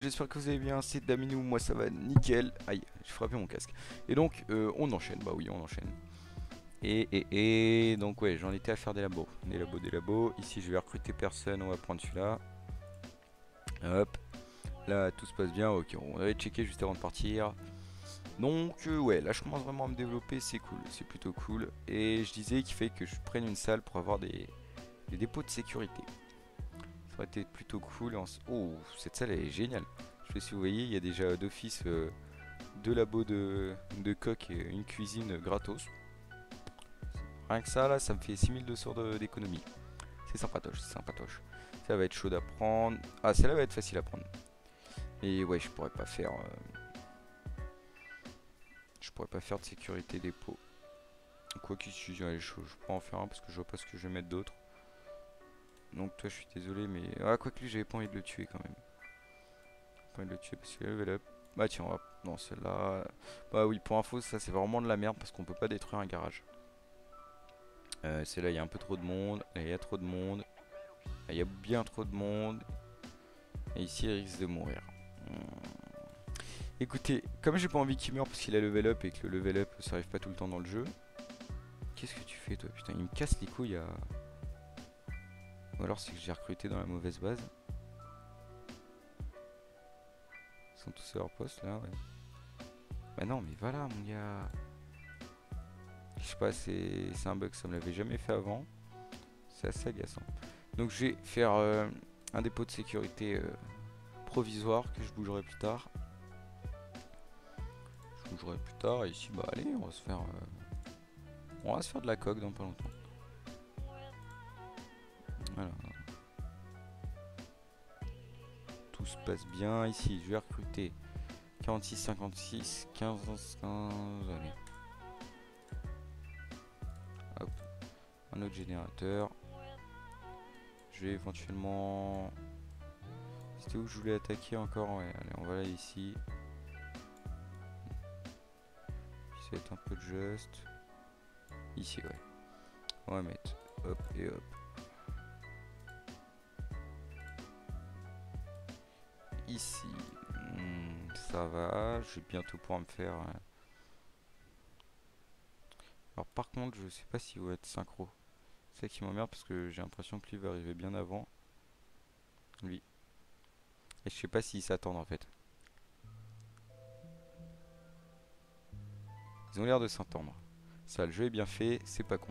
J'espère que vous allez bien, c'est Daminou, moi ça va nickel. Aïe, j'ai frappé mon casque. Et donc, on enchaîne, bah oui, on enchaîne. Donc ouais, j'en étais à faire des labos. Des labos. Ici, je vais recruter personne, on va prendre celui-là. Hop, là, tout se passe bien, ok, on avait checké juste avant de partir. Donc, ouais, là, je commence vraiment à me développer, c'est cool, c'est plutôt cool. Et je disais qu'il fallait que je prenne une salle pour avoir des dépôts de sécurité. Ça aurait été plutôt cool. Oh, cette salle elle est géniale. Je sais pas si vous voyez, il y a déjà d'office deux labos de coq et une cuisine gratos. Rien que ça, là, ça me fait 6200 d'économie. C'est sympatoche, c'est sympatoche. Ça va être chaud à prendre. Ah, celle-là va être facile à prendre. Et ouais, je pourrais pas faire de sécurité dépôt. Quoi qu'il si, allez, je peux en faire un parce que je vois pas ce que je vais mettre d'autre. Donc toi, je suis désolé, mais ah, quoi que lui, j'avais pas envie de le tuer quand même. Pas envie de le tuer parce que level up. Bah tiens, on va. Non, celle-là. Bah oui, pour info, ça c'est vraiment de la merde parce qu'on peut pas détruire un garage. Celle-là, il y a un peu trop de monde. Là, il y a trop de monde. Là, il y a bien trop de monde. Et ici, il risque de mourir. Écoutez, comme j'ai pas envie qu'il meure parce qu'il a level up et que le level up ça arrive pas tout le temps dans le jeu. Qu'est-ce que tu fais toi? Putain, il me casse les couilles à. Ou alors c'est que j'ai recruté dans la mauvaise base. Ils sont tous à leur poste là, ouais. Bah non, mais voilà mon gars. Je sais pas, c'est un bug, ça me l'avait jamais fait avant. C'est assez agaçant. Donc je vais faire un dépôt de sécurité provisoire que je bougerai plus tard. Je bougerai plus tard et ici bah allez on va se faire de la coque dans pas longtemps. Voilà. Tout se passe bien. Ici je vais recruter 46, 56, 15, 15, allez. Hop. Un autre générateur. Je vais éventuellement. C'était où je voulais attaquer encore? Ouais, allez, on va là ici. Ça va être un peu juste. Ici, ouais. On va mettre hop et hop. Ici, ça va. Je vais bientôt pouvoir me faire. Alors, par contre, je sais pas s'il va être synchro. C'est ça qui m'emmerde parce que j'ai l'impression que lui va arriver bien avant. Lui. Et je sais pas s'ils s'attendent en fait. Ils ont l'air de s'entendre. Ça, le jeu est bien fait, c'est pas con.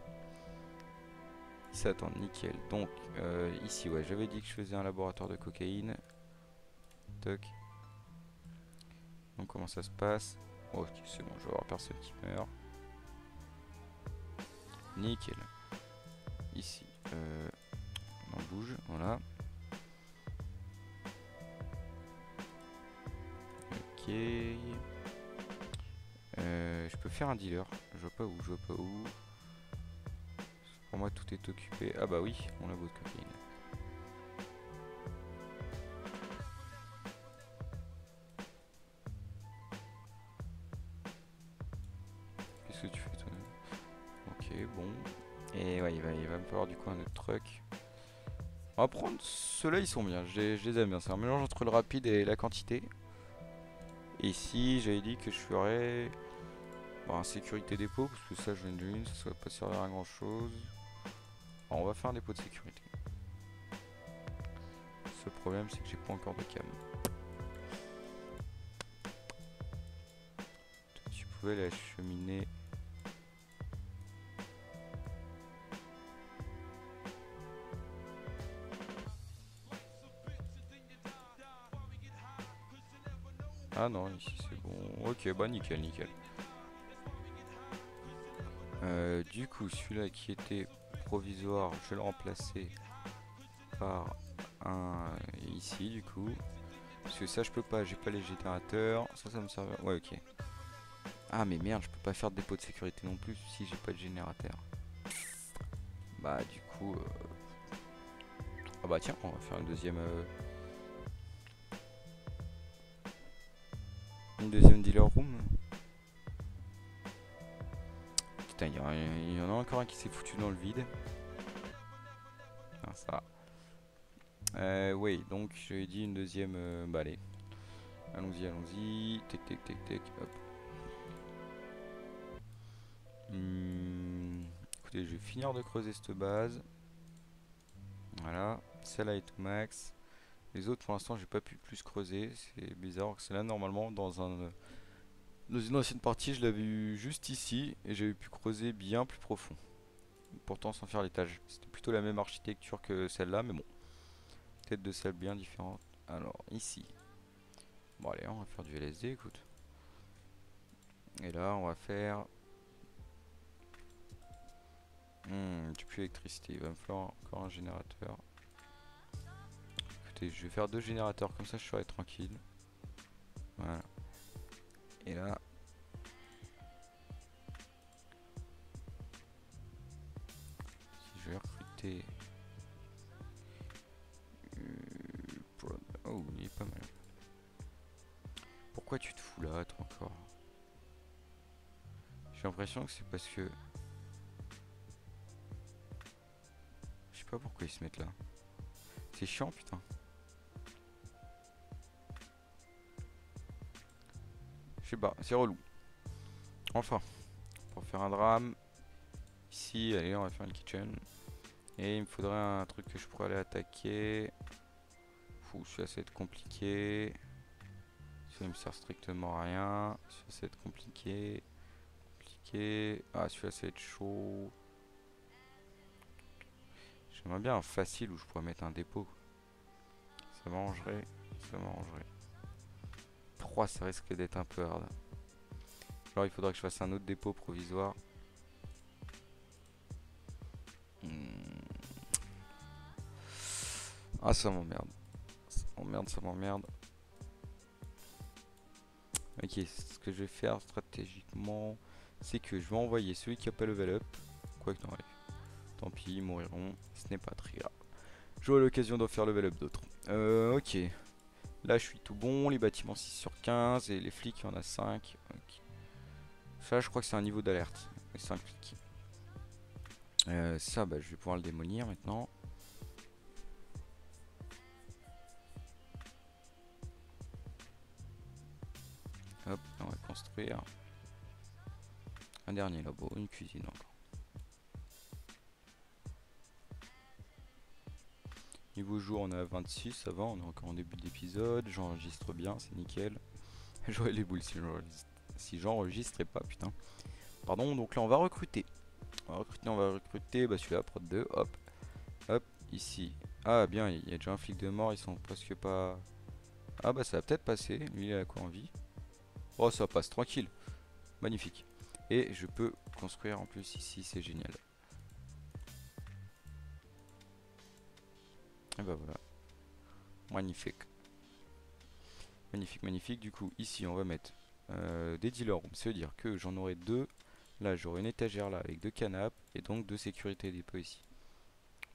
Ils s'attendent, nickel. Donc, ici, ouais, j'avais dit que je faisais un laboratoire de cocaïne. Toc. Donc, comment ça se passe? Oh, ok, c'est bon, je vais avoir personne qui meurt. Nickel. Ici, on bouge, voilà. Ok. Je peux faire un dealer. Je vois pas où, je vois pas où. Pour moi, tout est occupé. Ah bah oui, mon labo de cocaïne. Qu'est-ce que tu fais toi? Ok, bon. Et ouais, il va me falloir du coup un autre truck. On va prendre ceux-là, ils sont bien. Je les aime bien. C'est un mélange entre le rapide et la quantité. Et ici, j'avais dit que je ferais un sécurité dépôt, parce que ça, je viens de une, ça va pas servir à grand chose. Alors, on va faire un dépôt de sécurité. Le seul problème, c'est que j'ai pas encore de cam. Tu pouvais l'acheminer. Ah non, ici c'est bon. Ok, bah nickel, nickel. Du coup, celui-là qui était provisoire, je vais le remplacer par un ici, du coup. Parce que ça, je peux pas, j'ai pas les générateurs. Ça me sert. Ouais, ok. Ah, mais merde, je peux pas faire de dépôt de sécurité non plus si j'ai pas de générateur. Bah, du coup. Ah, bah, tiens, on va faire une deuxième dealer room. Putain, il y en a encore un qui s'est foutu dans le vide. Ah, ça. Oui, donc j'avais dit une deuxième. Bah, allez. Allons-y, allons-y. Tac, tac, tac, tac. Hop. Écoutez, je vais finir de creuser cette base. Voilà. Celle-là est tout max. Les autres, pour l'instant, j'ai pas pu plus creuser. C'est bizarre. C'est là, normalement, dans une ancienne partie, je l'avais eu juste ici. Et j'avais pu creuser bien plus profond. Pourtant, sans faire l'étage. C'était plutôt la même architecture que celle-là, mais bon. Peut-être de celles bien différentes. Alors, ici. Bon, allez, on va faire du LSD, écoute. Et là, on va faire... du plus d'électricité. Il va me falloir encore un générateur. Écoutez, je vais faire 2 générateurs, comme ça je serai tranquille. Voilà. Et là... si je vais recruter... oh, il est pas mal. Pourquoi tu te fous là, toi, encore? J'ai l'impression que c'est parce que... je sais pas pourquoi ils se mettent là. C'est chiant, putain. Je sais pas, c'est relou. Enfin, pour faire un drame... ici, allez, on va faire une kitchen. Et il me faudrait un truc que je pourrais aller attaquer. Fou, celui-là, ça va être compliqué. Celui-là, il me sert strictement à rien. Celui-là, ça va être compliqué. Ah, celui-là, ça va être chaud. J'aimerais bien un facile où je pourrais mettre un dépôt. Ça m'arrangerait. Ça m'arrangerait. 3, ça risque d'être un peu hard. Alors, il faudrait que je fasse un autre dépôt provisoire. Ah, ça m'emmerde. Ça m'emmerde, ça m'emmerde. Ok, ce que je vais faire stratégiquement, c'est que je vais envoyer celui qui a pas level up. Quoique non, allez. Tant pis, ils mouriront. Ce n'est pas très grave. J'aurai l'occasion d'en faire level up d'autres. Ok. Là, je suis tout bon. Les bâtiments 6 sur 15. Et les flics, il y en a 5. Okay. Ça, je crois que c'est un niveau d'alerte. Les 5 flics. Ça, bah, je vais pouvoir le démolir maintenant. Hop, on va construire un dernier labo, une cuisine encore. Niveau jour, on est à 26, ça va, on est encore en début d'épisode. J'enregistre bien, c'est nickel. J'aurais les boules si j'enregistrais pas, putain. Pardon, donc là on va recruter. On va recruter, bah celui-là, prod 2, hop. Hop, ici. Ah bien, il y a déjà un flic de mort, ils sont presque pas... ah bah ça va peut-être passer, lui il a quoi en vie. Oh ça passe, tranquille. Magnifique. Et je peux construire en plus ici, c'est génial. Et bah voilà. Magnifique. Magnifique, magnifique. Du coup, ici, on va mettre des dealer rooms. Ça veut dire que j'en aurai 2. Là, j'aurai une étagère là avec 2 canapes. Et donc 2 sécurité dépôt ici.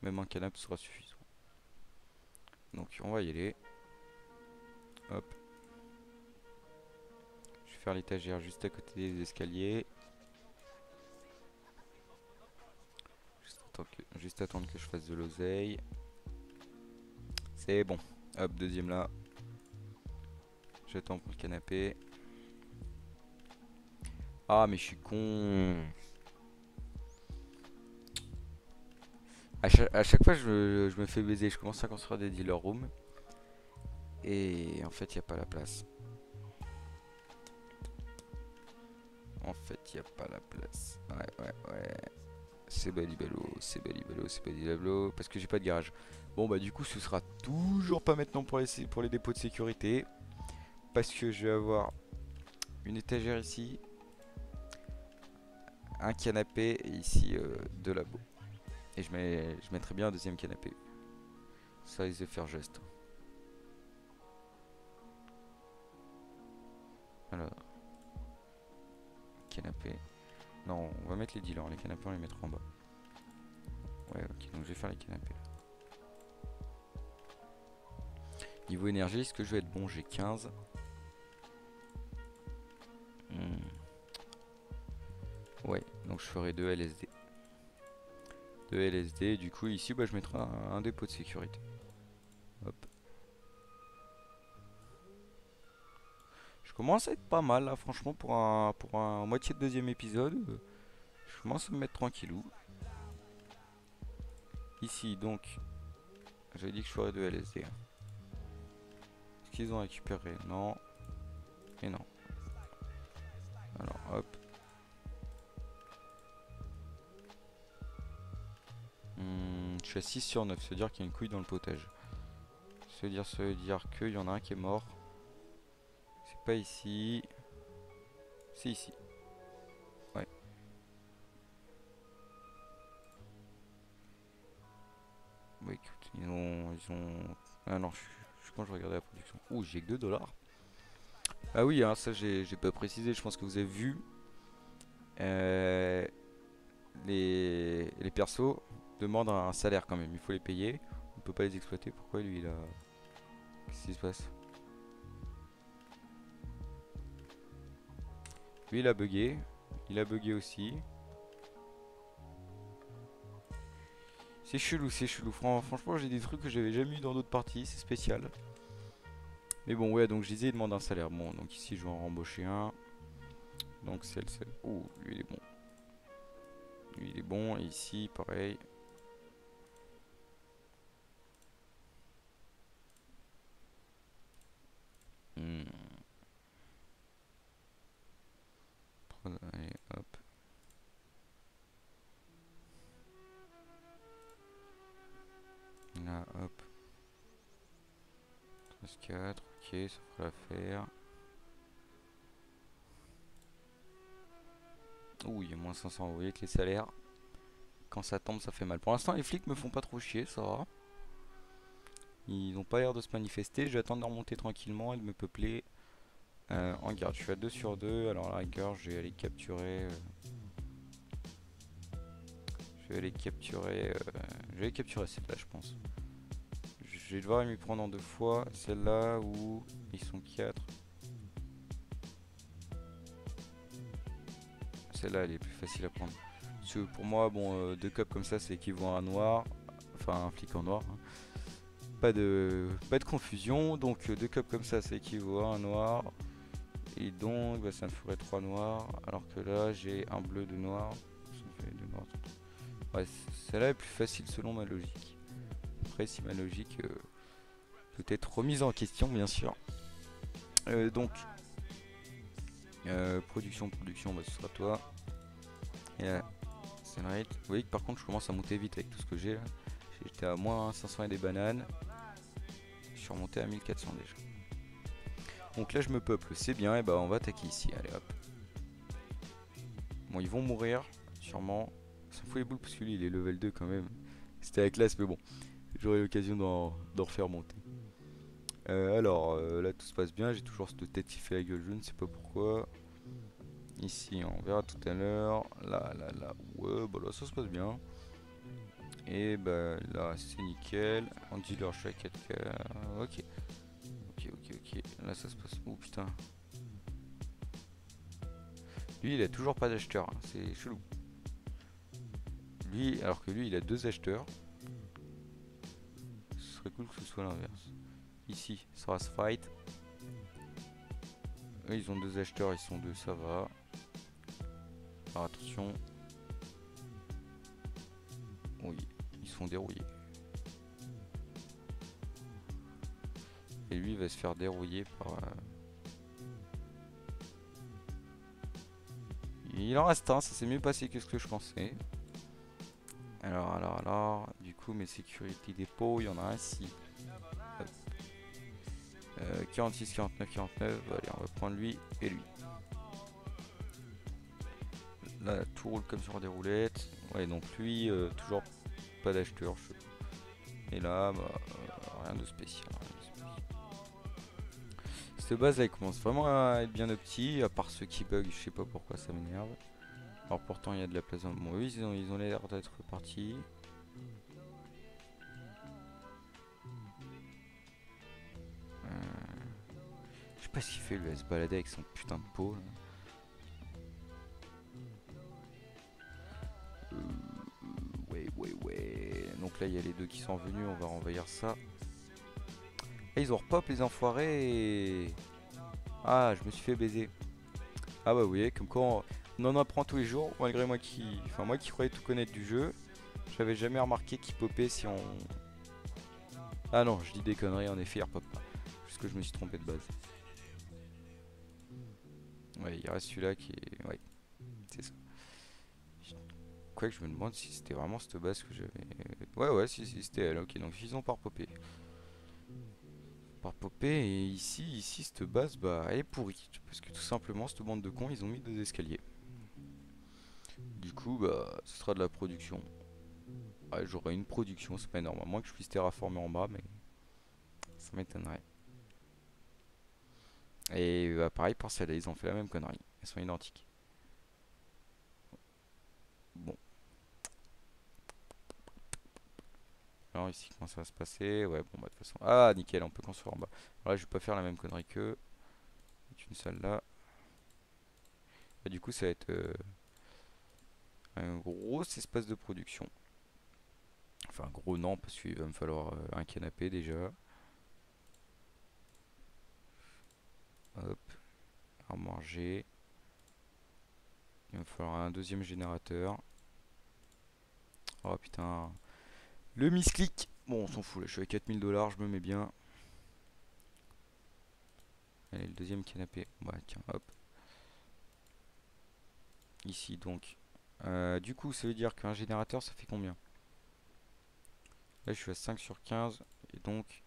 Même un canapé sera suffisant. Donc, on va y aller. Hop. Je vais faire l'étagère juste à côté des escaliers. Juste attendre que je fasse de l'oseille. C'est bon. Hop, deuxième là. J'attends pour le canapé. Ah, mais je suis con. À chaque fois, je me fais baiser. Je commence à construire des dealer rooms. Et en fait, il n'y a pas la place. En fait, il n'y a pas la place. Ouais. C'est balibalo, c'est balibalo, c'est balibalo. Parce que j'ai pas de garage. Bon, bah, du coup, ce sera toujours pas maintenant pour les dépôts de sécurité. Parce que je vais avoir une étagère ici. Un canapé et ici 2 labos. Et je mettrai bien un deuxième canapé. Ça risque de faire geste. Alors. Canapé. Non, on va mettre les dealers. Les canapés, on les mettra en bas. Ouais, ok. Donc je vais faire les canapés. Niveau énergie, est-ce que je vais être bon? J'ai 15. Ouais, donc je ferai 2 LSD. 2 LSD. Du coup, ici, bah, je mettrai un dépôt de sécurité. Hop. Je commence à être pas mal là, franchement, pour un moitié de deuxième épisode. Je commence à me mettre tranquillou. Ici, donc, j'avais dit que je ferais de LSD. Est-ce qu'ils ont récupéré? Non. Et non. Alors, hop. Je suis à 6 sur 9, ça veut dire qu'il y a une couille dans le potage. Ça veut dire qu'il y en a un qui est mort. C'est pas ici. C'est ici. Ouais. Bah écoute, Ah non, quand je regardais la production. Ouh, j'ai que 2 dollars. Ah oui, hein, ça j'ai pas précisé, je pense que vous avez vu. Euh, les persos demandent un salaire quand même, il faut les payer. On peut pas les exploiter. Pourquoi lui il a... Qu'est-ce qui se passe? Lui il a bugué. Il a bugué aussi. C'est chelou, c'est chelou. Franchement, j'ai des trucs que j'avais jamais eu dans d'autres parties, c'est spécial. Mais bon, ouais, donc je disais, il demande un salaire. Bon, donc ici, je vais en rembaucher un. Donc, celle. Oh, lui, il est bon. Lui, il est bon. Et ici, pareil. Hmm. Allez, hop. Là, hop. 13-4, ok, ça fera l'affaire. Ouh, il y a moins 500, vous voyez que les salaires, quand ça tombe, ça fait mal. Pour l'instant, les flics me font pas trop chier, ça va. Ils n'ont pas l'air de se manifester. Je vais attendre de remonter tranquillement et de me peupler en garde. Je suis à 2 sur 2. Alors, à la rigueur, je vais aller capturer. Je vais aller capturer. Je vais aller capturer celle-là, je pense. Je vais devoir m'y prendre en 2 fois. Celle-là où ils sont 4. Celle-là, elle est plus facile à prendre. Parce que pour moi, bon, 2 cops comme ça, c'est équivalent à un noir. Enfin, un flic en noir. Hein. Pas de confusion. Donc, 2 cops comme ça, c'est équivalent à un noir. Et donc, bah, ça me ferait 3 noirs. Alors que là, j'ai un bleu, 2 noirs. Ça me fait 2 noirs. Ouais, celle-là est plus facile selon ma logique. Après, si ma logique peut être remise en question, bien sûr. Donc, production, bah, ce sera toi. Et là, c'est right. Vous voyez que par contre, je commence à monter vite avec tout ce que j'ai là. J'étais à moins 500 et des bananes. Je suis remonté à 1400 déjà. Donc là, je me peuple, c'est bien. Et bah, on va attaquer ici. Allez hop. Bon, ils vont mourir, sûrement. Ça fout les boules parce que lui, il est level 2 quand même. C'était la classe, mais bon. J'aurai l'occasion d'en refaire monter. Alors, là, tout se passe bien. J'ai toujours cette tête qui fait la gueule, je ne sais pas pourquoi. Ici, on verra tout à l'heure. Là. Ouais, bah là, ça se passe bien. Et bah là, c'est nickel. On dit leur chat 4K. Ok. Là, ça se passe. Oh putain. Lui, il a toujours pas d'acheteur. Hein. C'est chelou. Lui, alors que lui, il a 2 acheteurs. Ce serait cool que ce soit l'inverse. Ici, ça va se fight. Eux, ils ont 2 acheteurs, ils sont 2, ça va. Alors attention. Oui, ils se font dérouiller. Et lui, il va se faire dérouiller par... Il en reste un, ça s'est mieux passé que ce que je pensais. Alors, du coup, mes security dépôts, il y en a un ici. 46, 49, 49. Allez, on va prendre lui et lui. Là, tout roule comme sur des roulettes. Ouais, donc lui, toujours pas d'acheteur. Et là, bah, rien de spécial. Cette base là, il commence vraiment à être bien opti. À part ceux qui bug, je sais pas pourquoi ça m'énerve. Alors pourtant, il y a de la place. Bon, eux, ils ont l'air d'être partis. Je sais pas ce qu'il fait, lui, à se balader avec son putain de peau. Là. Ouais. Donc là, il y a les deux qui sont venus, on va renvahir ça. Et ils ont repop les enfoirés. Ah, je me suis fait baiser. Ah bah oui, comme quoi on en apprend tous les jours, malgré moi qui... Enfin moi qui croyais tout connaître du jeu, j'avais jamais remarqué qu'il popait si on... Ah non, je dis des conneries, en effet il repop pas. Juste que je me suis trompé de base. Ouais, il reste celui-là qui est... Ouais, c'est ça. Quoique je me demande si c'était vraiment cette base que j'avais... Ouais, ouais, si c'était elle, ok, donc ils ont pas repopé. Par popé, et ici, cette base, bah, elle est pourrie. Parce que tout simplement, cette bande de cons, ils ont mis deux escaliers. Du coup, bah, ce sera de la production. Ouais, j'aurai une production, c'est pas énorme. À moins que je puisse terraformer en bas, mais ça m'étonnerait. Et bah, pareil pour celle-là, ils ont fait la même connerie. Elles sont identiques. Bon, alors ici, comment ça va se passer? Ouais, bon, bah, de toute façon. Ah, nickel, on peut construire en bas. Alors là, je vais pas faire la même connerie qu'eux. Une salle là. Bah, du coup, ça va être un gros espace de production. Enfin, gros, non, parce qu'il va me falloir un canapé déjà. Hop, à manger. Il va me falloir un deuxième générateur. Oh putain. Le misclick. Bon, on s'en fout là, je suis à 4000 $, je me mets bien. Allez, le deuxième canapé. Bah tiens, hop. Ici donc. Du coup, ça veut dire qu'un générateur, ça fait combien? Là, je suis à 5 sur 15. Et donc,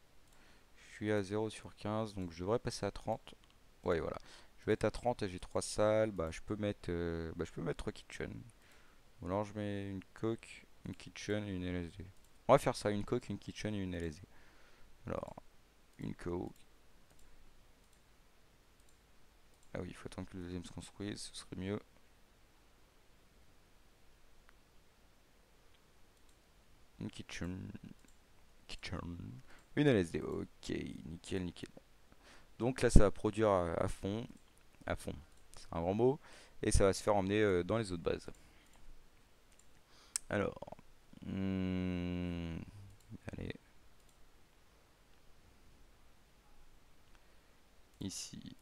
je suis à 0 sur 15. Donc, je devrais passer à 30. Ouais, voilà. Je vais être à 30 et j'ai 3 salles. Bah, je peux mettre 3 kitchens. Ou alors, je mets une coque, une kitchen et une LSD. On va faire ça, une coque, une kitchen et une LSD. Alors, une coque. Ah oui, il faut attendre que le deuxième se construise, ce serait mieux. Une kitchen. Kitchen. Une LSD. Ok, nickel, nickel. Donc là, ça va produire à fond. À fond. C'est un grand mot. Et ça va se faire emmener dans les autres bases. Alors. Allez. Ici.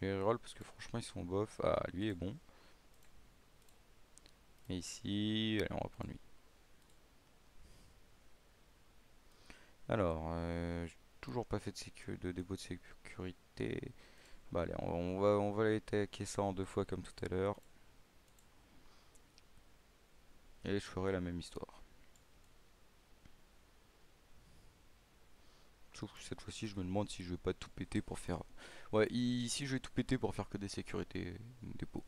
Je vais reroll parce que franchement, ils sont bof. Ah, lui est bon. Et ici. Allez, on va prendre lui. Alors. J'ai toujours pas fait de dépôt de sécurité. Bah allez, on va aller attaquer ça en deux fois comme tout à l'heure. Et je ferai la même histoire. Sauf que cette fois-ci, je me demande si je vais pas tout péter pour faire. Ouais, ici, je vais tout péter pour faire que des sécurités dépôts.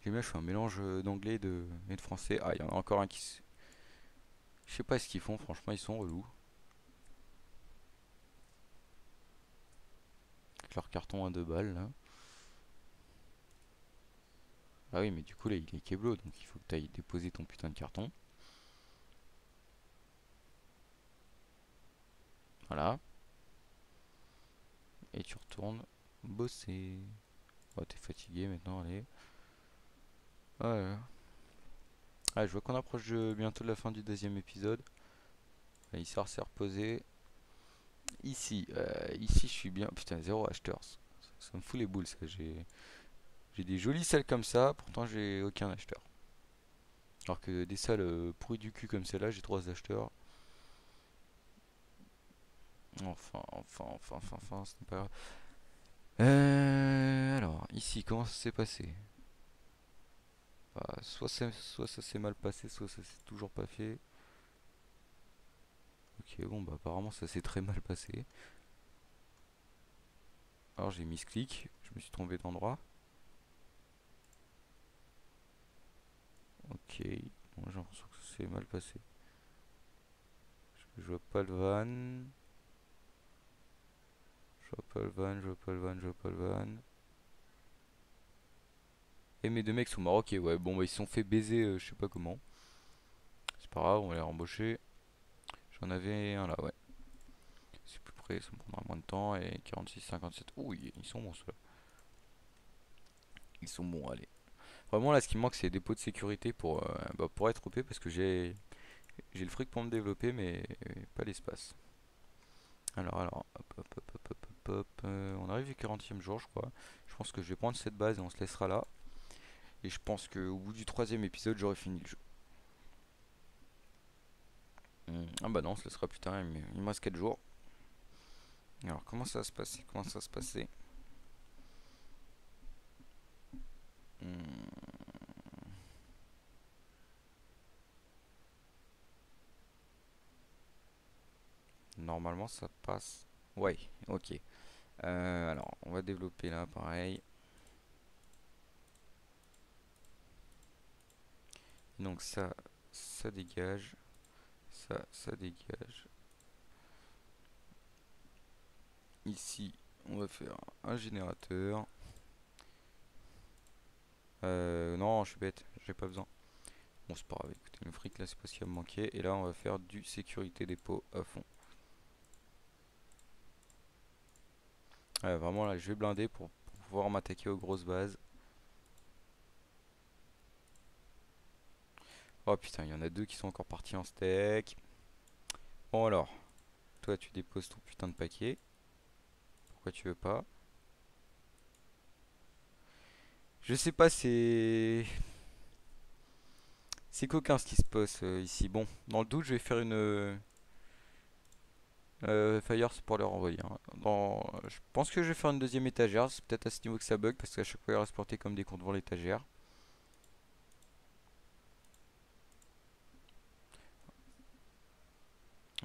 J'aime bien, je fais un mélange d'anglais et de français. Ah, il y en a encore un qui. Je sais pas ce qu'ils font, franchement, ils sont relous. Avec leur carton à 2 balles, là. Ah oui, mais du coup, là, il est keblo, donc il faut que tu ailles déposer ton putain de carton. Voilà. Et tu retournes bosser. Oh, t'es fatigué maintenant, allez. Ouais. Ah, je vois qu'on approche bientôt de la fin du deuxième épisode. L'histoire s'est reposée. Ici, je suis bien. Putain, zéro acheteur. Ça me fout les boules, ça. J'ai des jolies salles comme ça, pourtant j'ai aucun acheteur. Alors que des salles pourries du cul comme celle-là, j'ai 3 acheteurs. Enfin, ce n'est pas grave. Alors, ici, comment ça s'est passé? Bah, soit ça s'est mal passé, soit ça s'est toujours pas fait. Ok, bon, bah apparemment ça s'est très mal passé. Alors j'ai mis ce clic, je me suis trompé d'endroit. Ok, bon, j'ai l'impression que ça s'est mal passé. Je vois pas le van. Je vois pas le van, je vois pas le van, je vois pas le van. Et mes deux mecs sont morts. Ok, ouais, bon, bah ils se sont fait baiser, je sais pas comment. C'est pas grave, on va les rembaucher. J'en avais un là, ouais. C'est plus près, ça me prendra moins de temps. Et 46, 57. Ouh, ils sont bons ceux-là. Ils sont bons, allez. Vraiment, là, ce qui me manque, c'est des pots de sécurité pour être OP parce que j'ai le fric pour me développer, mais pas l'espace. Alors, hop, hop, hop, hop, hop, hop. On arrive au 40e jour, je crois. Je pense que je vais prendre cette base et on se laissera là. Et je pense qu'au bout du 3e épisode, j'aurai fini le jeu. Ah bah non, on se laissera plus tard, il me reste 4 jours. Alors, comment ça va se passer? Comment ça va se passer? Normalement, ça passe. Ouais, ok. Alors, on va développer là, pareil. Donc ça dégage. Ça dégage. Ici, on va faire un générateur. Non, je suis bête, j'ai pas besoin. Bon, c'est pas grave, écoutez, le fric là, c'est pas ce qui va me manquer. Et là, on va faire du sécurité dépôt à fond. Ouais, vraiment, là, je vais blinder pour pouvoir m'attaquer aux grosses bases. Oh putain, il y en a deux qui sont encore partis en steak. Bon, alors, toi, tu déposes ton putain de paquet. Pourquoi tu veux pas? Je sais pas, c'est coquin ce qui se passe ici. Bon, dans le doute, je vais faire une fire pour leur envoyer, hein. Je pense que je vais faire une deuxième étagère. C'est peut-être à ce niveau que ça bug parce qu'à chaque fois, il reste porté comme des cons devant l'étagère.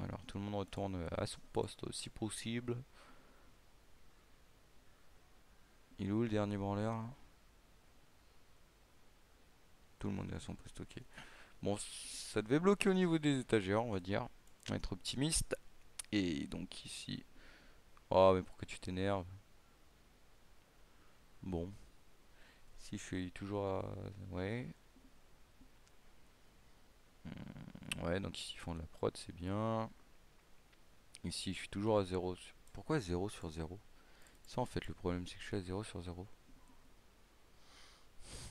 Alors, tout le monde retourne à son poste si possible. Il est où le dernier branleur là? Tout le monde est à son poste, ok. Bon, ça devait bloquer au niveau des étagères, on va dire. On va être optimiste. Et donc ici. Oh, mais pourquoi tu t'énerves? Bon. Si je suis toujours à. Ouais. Ouais, donc ici ils font de la prod, c'est bien. Ici je suis toujours à 0. Pourquoi 0/0? Ça en fait le problème, c'est que je suis à 0/0.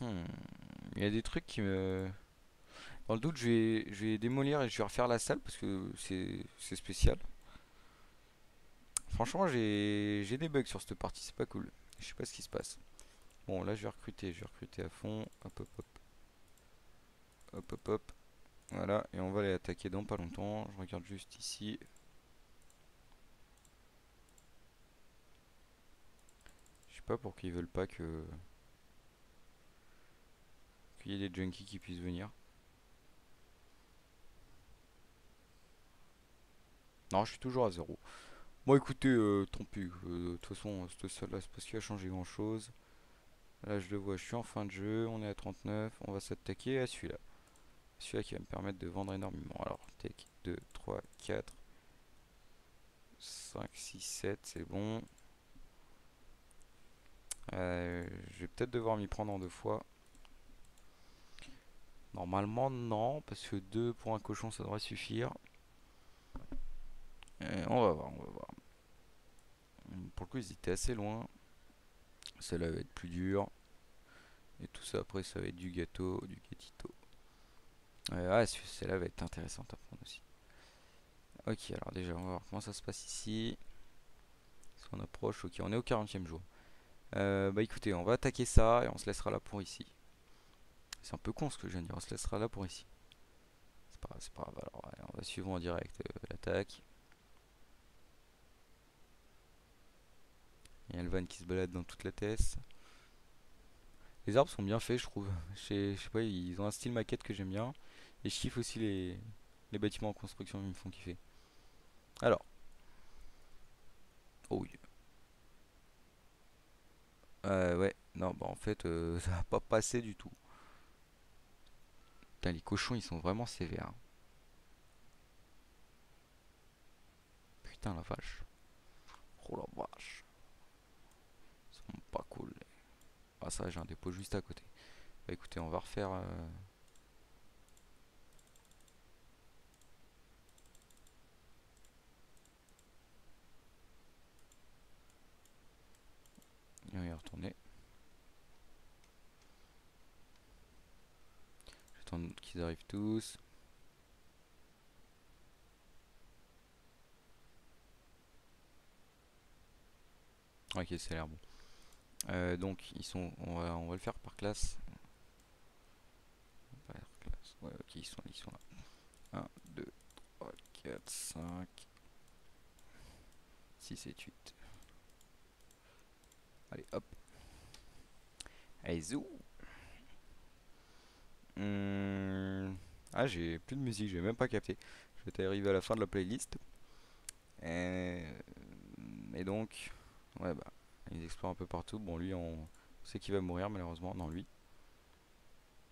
Hmm. Il y a des trucs qui me. Dans le doute, je vais démolir et je vais refaire la salle parce que c'est spécial. Franchement, j'ai des bugs sur cette partie, c'est pas cool. Je sais pas ce qui se passe. Bon, là je vais recruter à fond. Hop, hop, hop. Hop, hop, hop. Voilà, et on va les attaquer dans pas longtemps. Je regarde juste ici. Je sais pas pourquoi ils veulent pas qu'il y ait des junkies qui puissent venir. Non, je suis toujours à 0. Bon, écoutez, tant pis. De toute façon, cette salle-là, c'est parce qu'il a changé grand-chose. Là, je le vois, je suis en fin de jeu. On est à 39. On va s'attaquer à celui-là. Celui-là qui va me permettre de vendre énormément. Alors, tech 2, 3, 4, 5, 6, 7, c'est bon. Je vais peut-être devoir m'y prendre en deux fois. Normalement, non, parce que 2 pour un cochon, ça devrait suffire. On va voir, on va voir. Pour le coup, ils étaient assez loin. Celle-là va être plus dure. Et tout ça, après, ça va être du gâteau, du gâtito. Celle-là va être intéressante à prendre aussi. Ok, alors déjà, on va voir comment ça se passe ici. Si on approche, ok, on est au 40e jour. Bah écoutez, on va attaquer ça et on se laissera là pour ici. C'est un peu con ce que je viens de dire, on se laissera là pour ici. C'est pas grave, alors ouais, on va suivre en direct l'attaque. Il y a le van qui se balade dans toute la tête. Les arbres sont bien faits, je trouve. Je sais pas, ils ont un style maquette que j'aime bien. Et je kiffe aussi les bâtiments en construction, ils me font kiffer. Alors, oh oui. Ouais, non, bah en fait, ça va pas passer du tout. Putain, les cochons, ils sont vraiment sévères. Putain, la vache. Oh la vache. Ils sont pas cool. Ah, ça, j'ai un dépôt juste à côté. Bah écoutez, on va refaire. Et on va y retourner. J'attends qu'ils arrivent tous. Ok, ça a l'air bon. Donc ils sont, on va le faire par classe. Par classe. Ouais, ok, ils sont là. 1, 2, 3, 4, 5, 6 et 8. Allez, hop. Allez, zou. Ah, j'ai plus de musique, j'ai même pas capté. Je vais arriver à la fin de la playlist. Et, et donc, ouais, bah, ils explorent un peu partout. Bon, lui, on sait qu'il va mourir, malheureusement. Non, lui.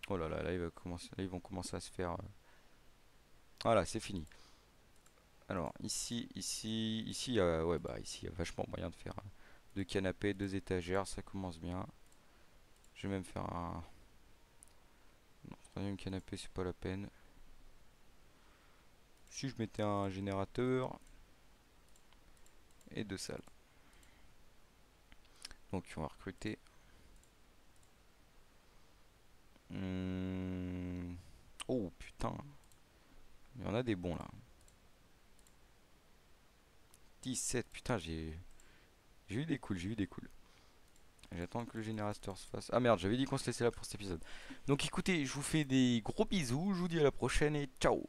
Oh là là, là, là, ils vont commencer à se faire. Voilà, c'est fini. Alors, ici, ouais, bah, ici, il y a vachement moyen de faire deux canapés, deux étagères, ça commence bien. Je vais même faire un. Non, troisième canapé, c'est pas la peine. Si je mettais un générateur et deux salles. Donc, on va recruter. Oh putain, il y en a des bons là. 17, putain, j'ai eu des cools, j'ai eu des cools. J'attends que le générateur se fasse. Ah merde, j'avais dit qu'on se laissait là pour cet épisode. Donc écoutez, je vous fais des gros bisous, je vous dis à la prochaine et ciao.